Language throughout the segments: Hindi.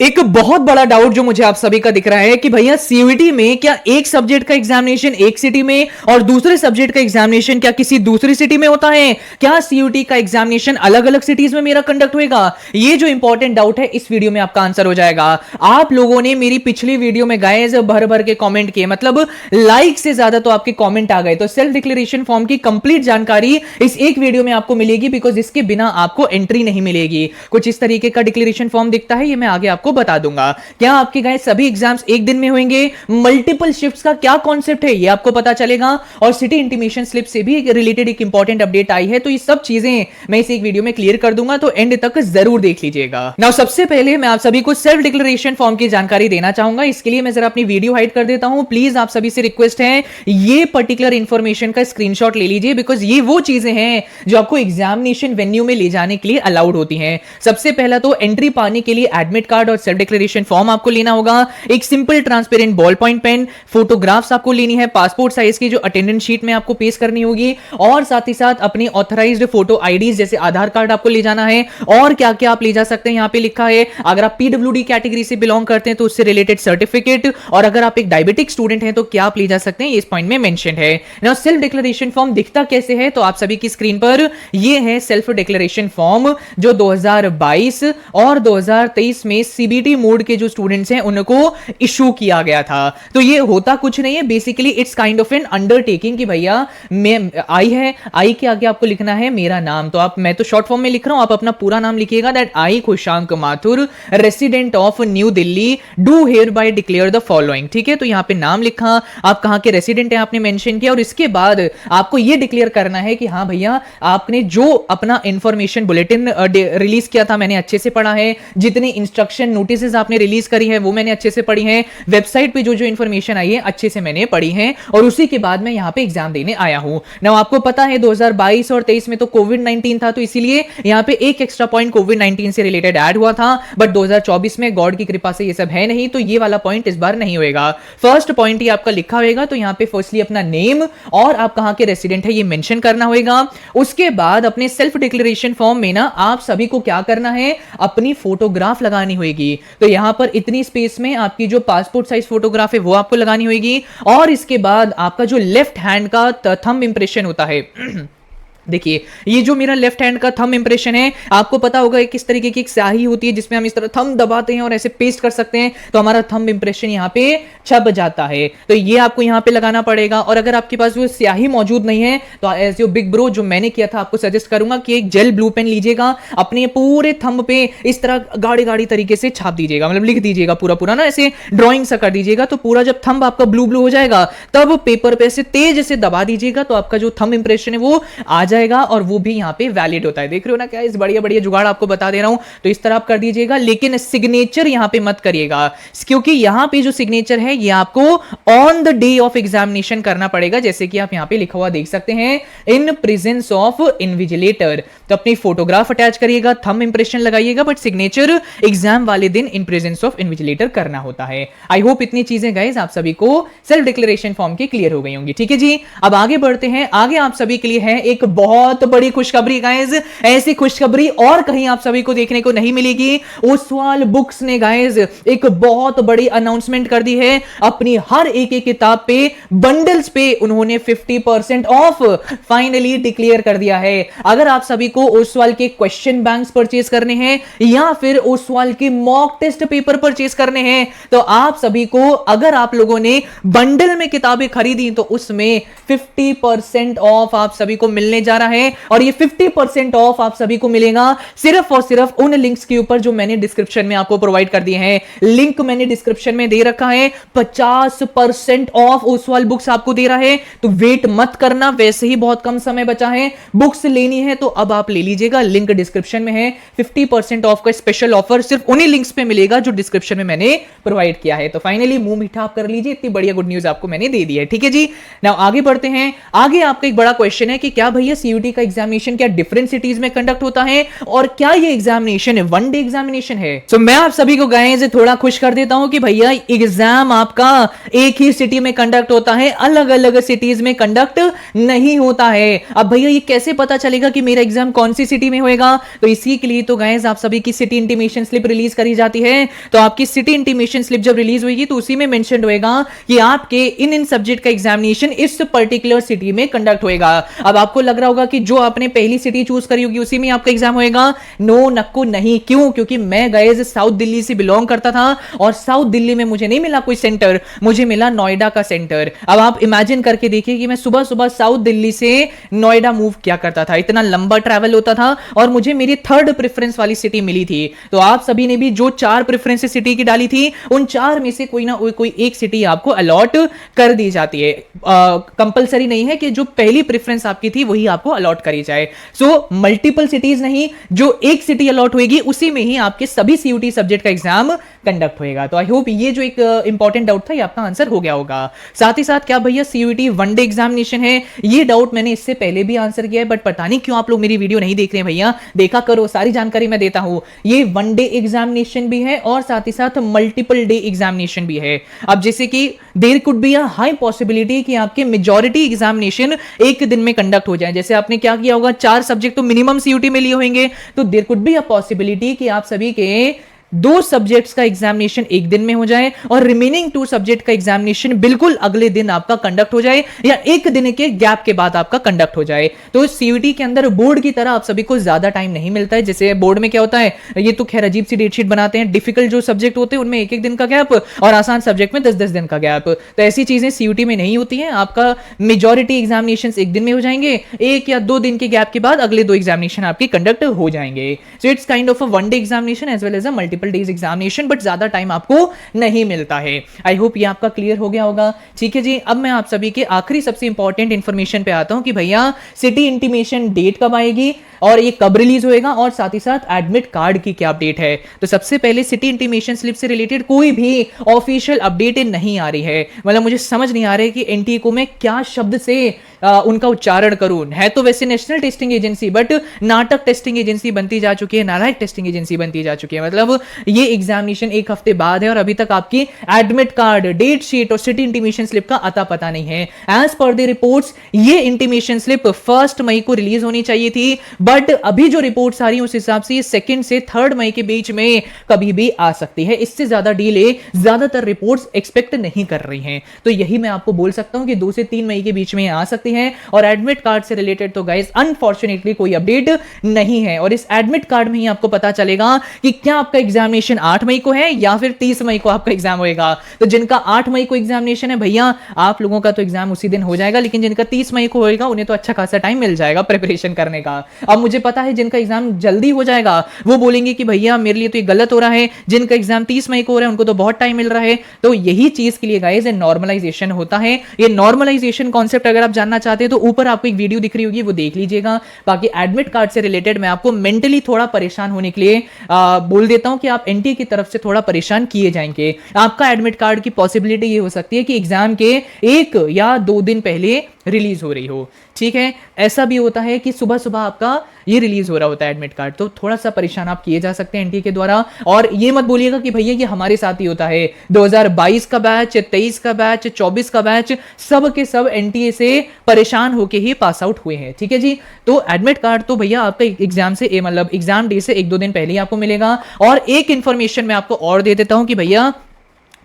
एक बहुत बड़ा डाउट जो मुझे आप सभी का दिख रहा है कि भैया सीयूईटी में क्या एक सब्जेक्ट का एग्जामिनेशन एक सिटी में और दूसरे सब्जेक्ट का एग्जामिनेशन क्या किसी दूसरी सिटी में होता है? क्या सीयूईटी का एग्जामिनेशन अलग अलग सिटीज में मेरा कंडक्ट होएगा? ये जो इंपॉर्टेंट डाउट है इस वीडियो में आपका आंसर हो जाएगा। आप लोगों ने मेरी पिछली वीडियो में गाइस भर भर के कॉमेंट किए, मतलब लाइक से ज्यादा तो आपके कॉमेंट आ गए, तो सेल्फ डिक्लेरेशन फॉर्म की कंप्लीट जानकारी इस एक वीडियो में आपको मिलेगी, बिकॉज इसके बिना आपको एंट्री नहीं मिलेगी। कुछ इस तरीके का डिक्लेरेशन फॉर्म दिखता है, ये मैं आगे आपको बता दूंगा। क्या आपके गाइस सभी एग्जाम्स एक दिन में होंगे? मल्टीपल शिफ्ट्स का क्या कॉन्सेप्ट है ये आपको पता चलेगा, और सिटी इंटीमेशन स्लिप से भी रिलेटेड एक इंपॉर्टेंट अपडेट आई है, तो ये सब चीजें मैं इस एक वीडियो में क्लियर कर दूंगा, तो एंड तक जरूर देख लीजिएगा। नाउ सबसे पहले मैं आप सभी को सेल्फ डिक्लेरेशन फॉर्म की जानकारी देना चाहूंगा। इसके लिए मैं जरा अपनी वीडियो हाइड कर देता हूं। प्लीज आप सभी से रिक्वेस्ट है, ये पर्टिकुलर इंफॉर्मेशन का स्क्रीनशॉट ले लीजिए, बिकॉज ये वो चीजें हैं जो आपको एग्जामिनेशन वेन्यू में ले जाने के लिए अलाउड होती हैं। सबसे पहला तो एंट्री पाने के लिए एडमिट कार्ड और सेल्फ डिक्लेरेशन फॉर्म आपको लेना होगा, एक simple transparent ball point pen, photographs आपको लेनी है, पासपोर्ट साइज की जो अटेंडेंस शीट में आपको पेश करनी होगी, और साथ ही साथ अपनी ऑथराइज्ड फोटो आईडीज जैसे आधार कार्ड आपको ले जाना है। और क्या क्या आप ले जा सकते हैं यहां पे लिखा है, अगर आप पीडब्ल्यूडी कैटेगरी से बिलोंग करते हैं तो उससे रिलेटेड सर्टिफिकेट, और अगर आप एक डायबिटिक स्टूडेंट हैं तो क्या आप ले जा सकते हैं, इस पॉइंट में मेंशन है। नाउ सेल्फ डिक्लेरेशन फॉर्म दिखता कैसे है, तो आप सभी की स्क्रीन पर ये है सेल्फ डिक्लेरेशन फॉर्म, जो 2022 और 2023 में सीबीटी मोड के जो स्टूडेंट्स हैं उनको इशू किया गया था। तो ये होता कुछ नहीं है, basically it's kind of N undertaking कि भैया मैं आई है, आई के आगे आपको लिखना है मेरा नाम, तो आप, मैं तो शॉर्ट फॉर्म में लिख रहा हूं, आप अपना पूरा नाम लिखिएगा, that I Khushank Mathur resident of New Delhi do hereby declare the following. ठीक है, तो यहां पे नाम लिखा, आप कहां के रेसिडेंट हैं आपने मेंशन किया, और इसके बाद आपको यह डिक्लेयर करना है कि हाँ भैया आपने जो अपना इंफॉर्मेशन बुलेटिन रिलीज किया था मैंने अच्छे से पढ़ा है, जितनी इंस्ट्रक्शन नोटिस आपने रिलीज करी है वो मैंने अच्छे से पढ़ी है, वेबसाइट पे जो जो इंफॉर्मेशन आई है अच्छे से मैंने पढ़ी है, और उसी के बाद मैं यहां पे एग्जाम देने आया हूं। नाउ आपको पता है 2022 और 23 में तो कोविड-19 था, तो इसीलिए यहां पे एक एक्स्ट्रा पॉइंट कोविड-19 से रिलेटेड ऐड हुआ था, बट 2024 में गॉड की कृपा से ये सब है नहीं, तो ये वाला पॉइंट इस बार नहीं होएगा। फर्स्ट पॉइंट ही आपका लिखा होगा, तो यहां पे फर्स्टली अपना नेम और आप कहां के रेसिडेंट है ये मेंशन करना होगा। उसके बाद अपने सेल्फ डिक्लेरेशन फॉर्म में ना आप सभी को क्या करना है, अपनी फोटोग्राफ लगानी होगी। तो यहां पर इतनी स्पेस में आपकी जो पासपोर्ट साइज फोटोग्राफ है वो आपको लगानी होगी, और इसके बाद आपका जो लेफ्ट हैंड का थंब इंप्रेशन होता है देखिए, ये जो मेरा लेफ्ट हैंड का थंब इंप्रेशन है, आपको पता होगा किस तरीके की एक स्याही होती है जिसमें हम इस तरह थंब दबाते हैं और ऐसे पेस्ट कर सकते हैं, तो हमारा थंब इंप्रेशन यहाँ पे छप जाता है, तो ये आपको यहाँ पे लगाना पड़ेगा। और अगर आपके पास वो स्याही मौजूद नहीं है तो एज यो बिग ब्रो जो मैंने किया था, आपको सजेस्ट करूंगा कि एक जेल ब्लू पेन लीजिएगा, अपने पूरे थंब पे इस तरह गाड़ी गाड़ी तरीके से छाप दीजिएगा, मतलब लिख दीजिएगा पूरा पूरा ना, ऐसे ड्रॉइंग सा कर दीजिएगा, तो पूरा जब थंब आपका ब्लू ब्लू हो जाएगा तब पेपर पे ऐसे तेज से दबा दीजिएगा, तो आपका जो थंब इंप्रेशन है वो आ जाएगा, और वो भी यहां पे वैलिड होता है। देख रहे हो ना, क्या इस बढ़िया बढ़िया जुगाड़ आपको बता दे रहा हूं, तो इस तरह आप कर दीजिएगा, लेकिन सिग्नेचर यहां पे मत करिएगा, क्योंकि यहां पे जो सिग्नेचर है ये आपको on the day of examination करना पड़ेगा, जैसे कि आप यहां पे लिखा हुआ देख सकते हैं, इन प्रेजेंस ऑफ इन्विजिलेटर। तो अपनी फोटोग्राफ अटैच करिएगा, थंब इंप्रेशन लगाइएगा, बट सिग्नेचर एग्जाम वाले दिन इन प्रेजेंस ऑफ इन्विजिलेटर करना होता है। आई होप इतनी चीजें गाइस आप सभी को सेल्फ डिक्लेरेशन फॉर्म की क्लियर हो गई होंगी। ठीक है जी, अब आगे बढ़ते हैं। आगे आप सभी के लिए है एक बहुत बड़ी खुशखबरी गाइस, ऐसी खुशखबरी और कहीं आप सभी को देखने को नहीं मिलेगी। ओसवाल बुक्स ने गाइस एक बहुत बड़ी अनाउंसमेंट कर दी है, अपनी हर एक किताब पे बंडल्स पे उन्होंने 50% ऑफ फाइनली डिक्लेयर कर दिया है। अगर आप सभी को ओसवाल के क्वेश्चन बैंक्स परचेज करने हैं या फिर ओसवाल के मॉक टेस्ट पेपर परचेज करने हैं, तो आप सभी को, अगर आप लोगों ने बंडल में किताबें खरीदी तो उसमें 50% ऑफ आप सभी को मिलने जा रहा है, और ये 50% ऑफ आप सभी को मिलेगा सिर्फ और सिर्फ उन लिंक्स के ऊपर जो मैंने डिस्क्रिप्शन में आपको प्रोवाइड कर दिए हैं। लिंक मैंने डिस्क्रिप्शन में दे रखा है, 50% ऑफ ओसवाल बुक्स आपको दे रहा है, तो वेट मत करना, वैसे ही बहुत कम समय बचा है, बुक्स लेनी है तो अब आप ले लीजिएगा, लिंक डिस्क्रिप्शन में है। 50% ऑफ का स्पेशल ऑफर सिर्फ उन्हीं लिंक्स पे मिलेगा जो डिस्क्रिप्शन में मैंने प्रोवाइड किया है। तो फाइनली मुंह मीठा आप कर लीजिए, इतनी बढ़िया गुड न्यूज आपको मैंने दे दी है। ठीक है जी, नाउ आगे बढ़ते हैं। आगे आपका एक बड़ा क्वेश्चन है कि क्या भैया सीयूटी का एग्जामिनेशन क्या डिफरेंट सिटीज में कंडक्ट होता है, और क्या ये एग्जामिनेशन है वन डे एग्जामिनेशन है? तो मैं आप सभी को गाइस थोड़ा खुश कर देता हूं कि भैया एग्जाम आपका एक ही सिटी में कंडक्ट होता है, अलग अलग सिटीज में कंडक्ट नहीं होता है। अब भैया ये कैसे पता चलेगा कि मेरा एग्जाम कौन सी सिटी में होएगा, तो इसी के लिए तो गाइस आप सभी की सिटी इंटीमेशन स्लिप रिलीज करी जाती है। तो आपकी सिटी इंटीमेशन स्लिप जब रिलीज होगी तो उसी में मेंशन होएगा कि आपके इन सब्जेक्ट का एग्जामिनेशन इस पर्टिकुलर सिटी में कंडक्ट होएगा। अब आपको लग रहा होगा कि जो आपने पहली सिटी चूज करी होगी उसी में आपका एग्जाम होएगा। नो नक्कू नहीं। क्यों? क्योंकि मैं गाइस साउथ दिल्ली से बिलोंग करता था और साउथ दिल्ली में मुझे नहीं मिला कोई सेंटर, मुझे मिला नोएडा का सेंटर। अब आप इमेजिन करके देखिए कि मैं सुबह सुबह साउथ दिल्ली से नोएडा मूव किया करता था, इतना लंबा ट्रैवल होता था और मुझे मेरी थर्ड प्रेफरेंस वाली सिटी मिली थी। तो आप सभी ने भी जो 4 प्रेफरेंस सिटी की डाली थी उन 4 में से कोई ना कोई एक सिटी आपको अलॉट कर दी जाती है। कंपलसरी नहीं है कि जो पहली प्रेफरेंस आपकी थी वही आपको अलॉट करी जाए। सो मल्टीपल सिटीज नहीं, जो एक सिटी अलॉट होगी उसी में ही आपके सभी सीयूटी सब्जेक्ट का एग्जाम कंडक्ट होएगा। तो आई होप ये जो एक इंपॉर्टेंट डाउट था ये आपका आंसर हो गया होगा। साथ ही साथ क्या भैया सीयूटी वन डे एग्जामिनेशन है? ये डाउट मैंने इससे पहले भी आंसर किया है, बट पता नहीं क्यों आप लोग मेरी वीडियो नहीं देख रहे हैं। भैया देखा करो, सारी जानकारी मैं देता हूं। ये वन डे एग्जामिनेशन भी है और साथ ही साथ मल्टीपल डे एग्जामिनेशन भी है। अब जैसे कि there could be a high possibility कि आपके मेजॉरिटी एग्जामिनेशन एक दिन में कंडक्ट हो जाए। जैसे आपने क्या किया होगा, 4 सब्जेक्ट तो मिनिमम सीयूटी में लिए होंगे, तो there could be a possibility कि आप सभी के 2 सब्जेक्ट्स का एग्जामिनेशन एक दिन में हो जाए और रिमेनिंग 2 सब्जेक्ट का एग्जामिनेशन बिल्कुल अगले दिन आपका कंडक्ट हो जाए या एक दिन के गैप के बाद आपका कंडक्ट हो जाए। तो सीयूटी के अंदर बोर्ड की तरह आप सभी को ज्यादा टाइम नहीं मिलता है। जैसे बोर्ड में क्या होता है, ये तो खैर अजीब सी डेटशीट बनाते हैं, डिफिकल्ट जो सब्जेक्ट होते हैं उनमें एक दिन का गैप और आसान सब्जेक्ट में 10 दिन का गैप। तो ऐसी चीजें सीयूटी में नहीं होती है। आपका मेजॉरिटी एग्जामिनेशन एक दिन में हो जाएंगे, 1 या 2 दिन के गैप के बाद अगले 2 एग्जामिनेशन आपके कंडक्ट हो जाएंगे। So it's kind of a one day examination as well as a multiple days examination, but ज्यादा टाइम आपको नहीं मिलता है। आई होप ये आपका क्लियर हो गया होगा। ठीक है जी, अब मैं आप सभी के आखिरी सबसे इंपॉर्टेंट इंफॉर्मेशन पे आता हूं कि भैया सिटी इंटीमेशन डेट कब आएगी और ये कब रिलीज होएगा और साथ ही साथ एडमिट कार्ड की क्या अपडेट है। तो सबसे पहले सिटी इंटीमेशन स्लिप से रिलेटेड कोई भी ऑफिशियल अपडेट नहीं आ रही है। मतलब मुझे समझ नहीं आ रहा है कि एनटीए को मैं क्या शब्द से उनका उच्चारण करूं। है तो वैसे नेशनल टेस्टिंग एजेंसी, बट नाटक टेस्टिंग एजेंसी बनती जा चुकी है, नालायक टेस्टिंग एजेंसी बनती जा चुकी है। मतलब ये एग्जामिनेशन एक हफ्ते बाद है और अभी तक आपकी एडमिट कार्ड, डेट शीट और सिटी इंटीमेशन स्लिप का अता पता नहीं है। एज पर द रिपोर्ट्स ये इंटीमेशन स्लिप 1 मई को रिलीज होनी चाहिए थी, बट अभी जो रिपोर्ट्स आ रही है उस हिसाब से 2 से 3 मई के बीच में कभी भी आ सकती है। इससे ज्यादा डिले ज्यादातर रिपोर्ट्स एक्सपेक्ट नहीं कर रही हैं। तो यही मैं आपको बोल सकता हूं कि 2 से 3 मई के बीच में आ सकती है। और एडमिट कार्ड से रिलेटेड तो गाइस अनफॉर्चुनेटली कोई अपडेट नहीं है। और इस एडमिट कार्ड में ही आपको पता चलेगा कि क्या आपका एग्जामिनेशन 8 मई को है या फिर 30 मई को आपका एग्जाम होएगा। तो जिनका 8 मई को एग्जामिनेशन है भैया आप लोगों का तो एग्जाम उसी दिन हो जाएगा, लेकिन जिनका 30 मई को होएगा उन्हें तो अच्छा खासा टाइम मिल जाएगा प्रिपरेशन करने का। अब मुझे पता है जिनका एग्जाम जल्दी हो जाएगा वो बोलेंगे कि भैया मेरे लिए तो ये गलत हो रहा है, जिनका एग्जाम 30 मई को हो रहा है उनको तो बहुत टाइम मिल रहा है। तो यही चीज के लिए गाइस नॉर्मलाइजेशन होता है। ये नॉर्मलाइजेशन कॉन्सेप्ट अगर आप जानना चाहते हैं तो ऊपर आपको एक वीडियो दिख रही होगी, वो देख लीजिएगा। बाकी एडमिट कार्ड से रिलेटेड मैं आपको मेंटली थोड़ा परेशान होने के लिए बोल देता हूं कि आप एनटीए की तरफ से थोड़ा परेशान किए जाएंगे। आपका एडमिट कार्ड की पॉसिबिलिटी ये हो सकती है कि एग्जाम के 1 या 2 दिन पहले रिलीज हो रही हो। ठीक है, ऐसा भी होता है कि सुबह सुबह आपका ये रिलीज हो रहा होता है एडमिट कार्ड, तो थोड़ा सा परेशान आप किए जा सकते हैं एनटीए के द्वारा। और ये मत बोलिएगा कि भैया ये हमारे साथ ही होता है। 2022 का बैच, 23 का बैच, 24 का बैच, सब के सब एनटीए से परेशान होके ही पास आउट हुए हैं। ठीक है जी, तो एडमिट कार्ड तो भैया आपका एग्जाम से मतलब एग्जाम डे से 1-2 दिन पहले ही आपको मिलेगा। और एक इंफॉर्मेशन मैं आपको और दे देता हूं कि भैया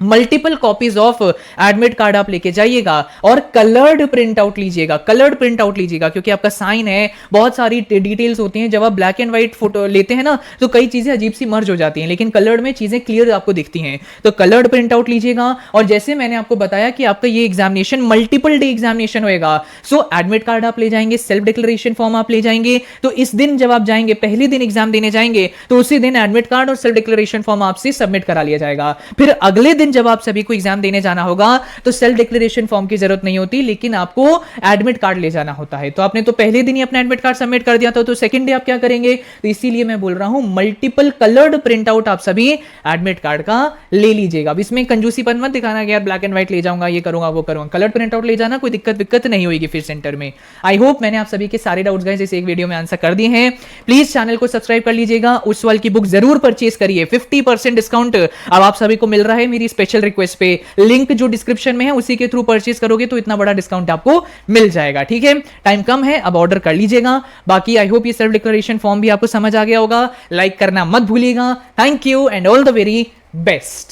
multiple copies of admit card आप लेके जाइएगा और कलर्ड प्रिंट आउट लीजिएगा। कलर्ड प्रिंट आउट लीजिएगा क्योंकि आपका साइन है, बहुत सारी डिटेल्स होती हैं। जब आप ब्लैक एंड व्हाइट फोटो लेते हैं ना तो कई चीजें अजीब सी मर्ज हो जाती हैं, लेकिन कलर्ड में चीजें क्लियर आपको दिखती हैं। तो कलर्ड प्रिंट आउट लीजिएगा। और जैसे मैंने आपको बताया कि आपका ये एग्जामिनेशन मल्टीपल डे एग्जामिनेशन होएगा, सो एडमिट कार्ड आप ले जाएंगे, सेल्फ डिक्लेरेशन फॉर्म आप ले जाएंगे। तो इस दिन जब आप जाएंगे, पहले दिन एग्जाम देने जाएंगे, तो उसी दिन एडमिट कार्ड और सेल्फ डिक्लेरेशन फॉर्म आपसे सबमिट करा लिया जाएगा। फिर अगले दिन जब आप सभी को एग्जाम देने जाना होगा तो सेल्फ डिक्लेरेशन फॉर्म की जरूरत नहीं होती, लेकिन आपको एडमिट कार्ड ले जाना होता है। तो आपने तो पहले दिन ही अपना एडमिट कार्ड सबमिट कर दिया था, तो सेकंड डे आप क्या करेंगे? तो इसीलिए मैं बोल रहा हूं मल्टीपल कलर्ड प्रिंट आउट आप सभी एडमिट कार्ड का ले लीजिएगा। अब इसमें कंजूसीपन मत दिखाना कि यार ब्लैक एंड व्हाइट ले जाऊंगा, ये करूंगा, वो करूंगा। कलर्ड प्रिंट आउट ले जाना, कोई दिक्कत नहीं होगी फिर सेंटर में। आई होप मैंने आप सभी के सारे डाउट्स गाइस इस एक वीडियो में आंसर कर दिए हैं। प्लीज चैनल को सब्सक्राइब कर लीजिएगा। उस वाल की बुक जरूर परचेज करिए, 50% डिस्काउंट अब आप सभी को मिल रहा है मेरी इस स्पेशल रिक्वेस्ट पे, लिंक जो डिस्क्रिप्शन में है उसी के थ्रू परचेज करोगे तो इतना बड़ा डिस्काउंट आपको मिल जाएगा। ठीक है, टाइम कम है, अब ऑर्डर कर लीजिएगा। बाकी आई होप ये सेल्फ डिक्लेरेशन फॉर्म भी आपको समझ आ गया होगा। लाइक करना मत भूलिएगा। Thank you and all the very best.